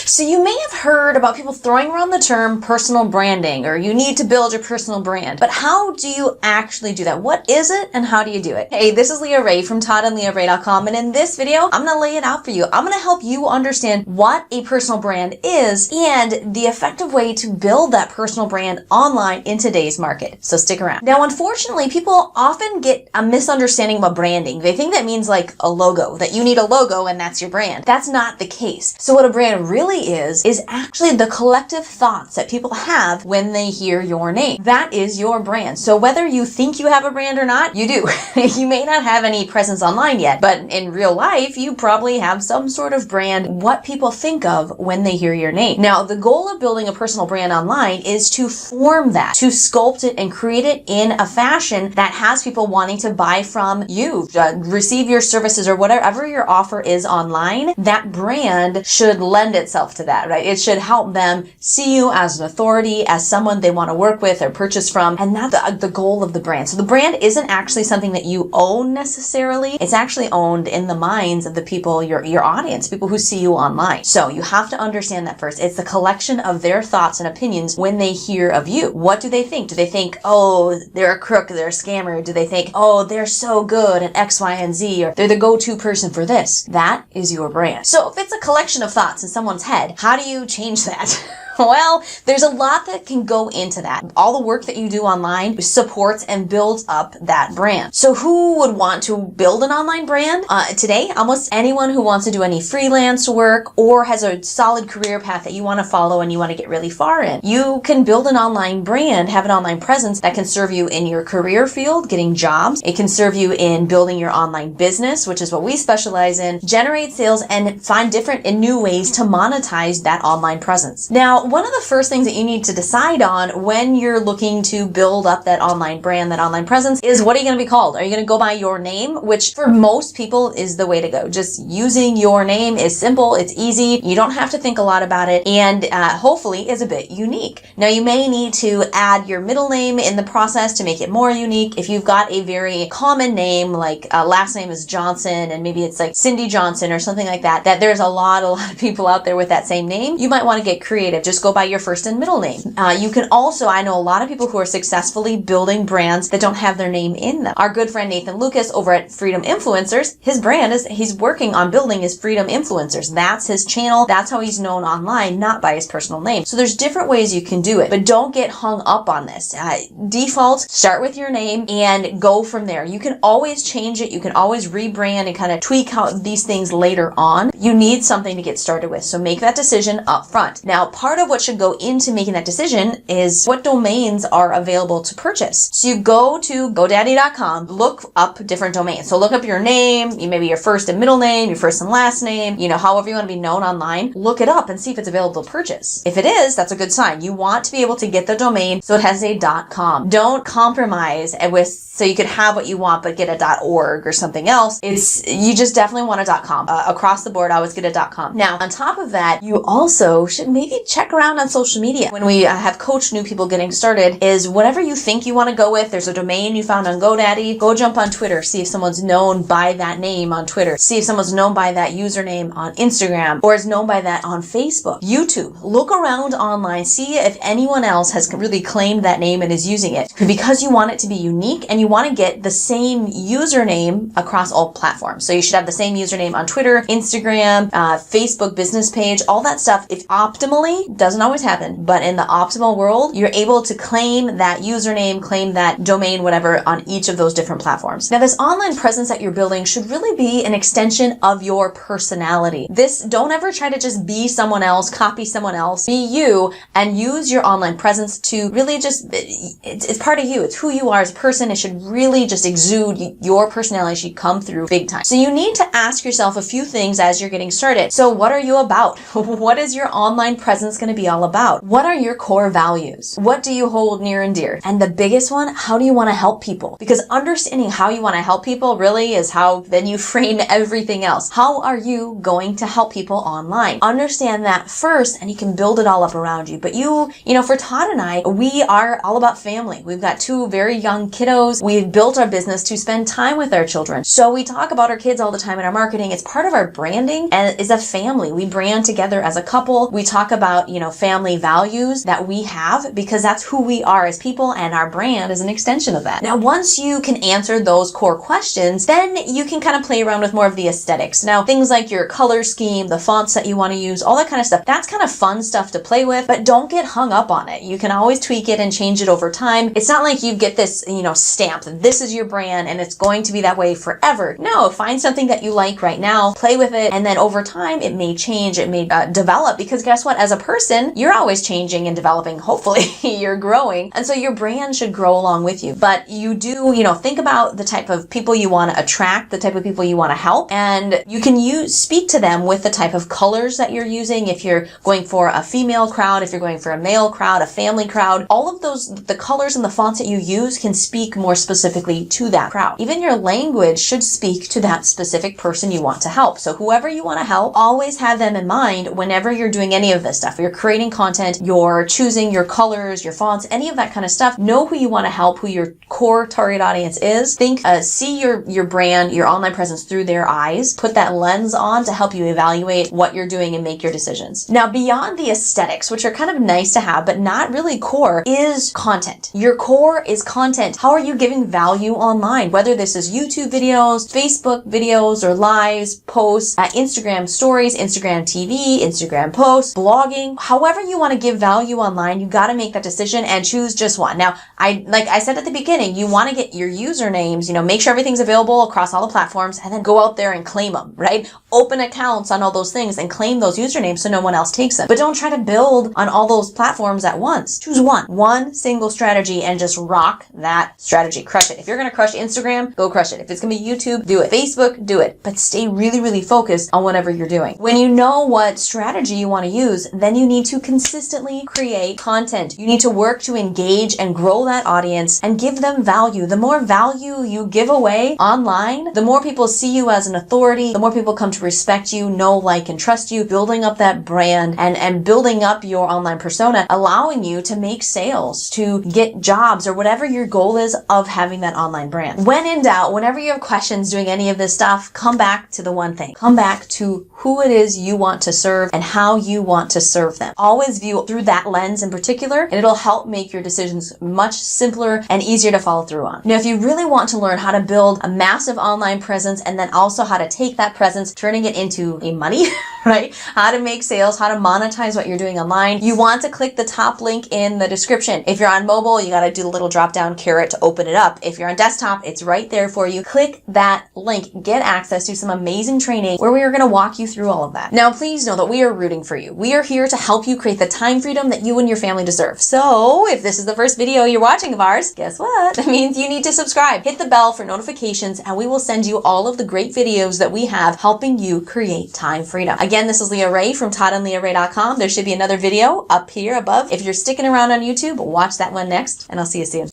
So you may have heard about people throwing around the term personal branding, or you need to build your personal brand. But how do you actually do that? What is it and how do you do it? Hey, this is Leah Rae from ToddandLeahRae.com, and in this video, I'm gonna lay it out for you. I'm gonna help you understand what a personal brand is and the effective way to build that personal brand online in today's market. So stick around. Now, unfortunately, people often get a misunderstanding about branding. They think that means like a logo, that you need a logo and that's your brand. That's not the case. So what a brand really is actually the collective thoughts that people have when they hear your name. That is your brand. So whether you think you have a brand or not, you do. You may not have any presence online yet, but in real life, you probably have some sort of brand, what people think of when they hear your name. Now, the goal of building a personal brand online is to form that, to sculpt it and create it in a fashion that has people wanting to buy from you, receive your services or whatever your offer is online. That brand should lend itself to that, right? It should help them see you as an authority, as someone they want to work with or purchase from. And that's the goal of the brand. So the brand isn't actually something that you own necessarily. It's actually owned in the minds of the people, your audience, people who see you online. So you have to understand that first. It's the collection of their thoughts and opinions when they hear of you. What do they think? Do they think, oh, they're a crook, they're a scammer? Do they think, oh, they're so good at X, Y, and Z, or they're the go-to person for this? That is your brand. So if it's a collection of thoughts in someone's head, how do you change that? Well, there's a lot that can go into that. All the work that you do online supports and builds up that brand. So who would want to build an online brand? Today, almost anyone who wants to do any freelance work or has a solid career path that you want to follow and you want to get really far in. You can build an online brand, have an online presence that can serve you in your career field, getting jobs. It can serve you in building your online business, which is what we specialize in, generate sales, and find different and new ways to monetize that online presence. Now, one of the first things that you need to decide on when you're looking to build up that online brand, that online presence, is what are you going to be called? Are you going to go by your name? Which for most people is the way to go. Just using your name is simple. It's easy. You don't have to think a lot about it, and hopefully is a bit unique. Now, you may need to add your middle name in the process to make it more unique. If you've got a very common name, like last name is Johnson, and maybe it's like Cindy Johnson or something like that, that there's a lot of people out there with that same name, you might want to get creative. Just go by your first and middle name. You can also, I know a lot of people who are successfully building brands that don't have their name in them. Our good friend Nathan Lucas over at Freedom Influencers, his brand is, he's working on building his Freedom Influencers. That's his channel. That's how he's known online, not by his personal name. So there's different ways you can do it, but don't get hung up on this. Default, start with your name and go from there. You can always change it. You can always rebrand and kind of tweak how these things later on. You need something to get started with. So make that decision up front. Now, part of what should go into making that decision is what domains are available to purchase. So you go to GoDaddy.com, look up different domains. So look up your name, maybe your first and middle name, your first and last name, however you want to be known online. Look it up and see if it's available to purchase. If it is, that's a good sign. You want to be able to get the domain so it has a .com. Don't compromise so you could have what you want but get a .org or something else. You just definitely want a .com. Across the board, I always get a .com. Now, on top of that, you also should maybe check around on social media. When we have coached new people getting started, is whatever you think you want to go with, there's a domain you found on GoDaddy, go jump on Twitter, see if someone's known by that name on Twitter, see if someone's known by that username on Instagram, or is known by that on Facebook, YouTube. Look around online, see if anyone else has really claimed that name and is using it, because you want it to be unique and you want to get the same username across all platforms. So you should have the same username on Twitter, Instagram, Facebook business page, all that stuff. If optimally, doesn't always happen, but in the optimal world, you're able to claim that username, claim that domain, whatever, on each of those different platforms. Now, this online presence that you're building should really be an extension of your personality. Don't ever try to just be someone else, copy someone else. Be you and use your online presence to really just, it's part of you. It's who you are as a person. It should really just exude your personality. Should come through big time. So you need to ask yourself a few things as you're getting started. So what are you about? What is your online presence going going to be all about. What are your core values? What do you hold near and dear? And the biggest one, how do you want to help people? Because understanding how you want to help people really is how then you frame everything else. How are you going to help people online? Understand that first and you can build it all up around you. But you know, for Todd and I, we are all about family. We've got two very young kiddos. We've built our business to spend time with our children. So we talk about our kids all the time in our marketing. It's part of our branding and is a family. We brand together as a couple. We talk about, you know, family values that we have because that's who we are as people, and our brand is an extension of that. Now, once you can answer those core questions, then you can kind of play around with more of the aesthetics. Now, things like your color scheme, the fonts that you want to use, all that kind of stuff, that's kind of fun stuff to play with, but don't get hung up on it. You can always tweak it and change it over time. It's not like you get this, you know, stamp, this is your brand and it's going to be that way forever. No, find something that you like right now, play with it, and then over time it may change, it may develop, because guess what? As a person, you're always changing and developing. Hopefully you're growing. And so your brand should grow along with you. But you do, you know, think about the type of people you want to attract, the type of people you want to help, and you can speak to them with the type of colors that you're using. If you're going for a female crowd, if you're going for a male crowd, a family crowd, all of those, the colors and the fonts that you use can speak more specifically to that crowd. Even your language should speak to that specific person you want to help. So whoever you want to help, always have them in mind whenever you're doing any of this stuff. You're creating content, you're choosing your colors, your fonts, any of that kind of stuff. Know who you want to help, who your core target audience is. See your brand, your online presence through their eyes. Put that lens on to help you evaluate what you're doing and make your decisions. Now, beyond the aesthetics, which are kind of nice to have, but not really core, is content. Your core is content. How are you giving value online? Whether this is YouTube videos, Facebook videos, or lives, posts, Instagram stories, Instagram TV, Instagram posts, blogging, however you want to give value online, you got to make that decision and choose just one. Now, like I said at the beginning, you want to get your usernames, you know, make sure everything's available across all the platforms, and then go out there and claim them, right? Open accounts on all those things and claim those usernames so no one else takes them. But don't try to build on all those platforms at once. Choose one single strategy and just rock that strategy. Crush it. If you're going to crush Instagram, go crush it. If it's going to be YouTube, do it. Facebook, do it. But stay really, really focused on whatever you're doing. When you know what strategy you want to use, then you need to consistently create content. You need to work to engage and grow that audience and give them value. The more value you give away online, the more people see you as an authority, the more people come to respect you, know, like, and trust you, building up that brand and building up your online persona, allowing you to make sales, to get jobs, or whatever your goal is of having that online brand. When in doubt, whenever you have questions doing any of this stuff, come back to the one thing. Come back to who it is you want to serve and how you want to serve them. Always view through that lens in particular, and it'll help make your decisions much simpler and easier to follow through on. Now, if you really want to learn how to build a massive online presence and then also how to take that presence, turning it into a money, right? How to make sales, how to monetize what you're doing online, you want to click the top link in the description. If you're on mobile, you got to do the little drop down carrot to open it up. If you're on desktop, it's right there for you. Click that link, get access to some amazing training where we are going to walk you through all of that. Now, please know that we are rooting for you. We are here to help you create the time freedom that you and your family deserve. So if this is the first video you're watching of ours, guess what? That means you need to subscribe. Hit the bell for notifications, and we will send you all of the great videos that we have helping you create time freedom. Again, this is Leah Rae from toddandleahrae.com. There should be another video up here above. If you're sticking around on YouTube, watch that one next, and I'll see you soon.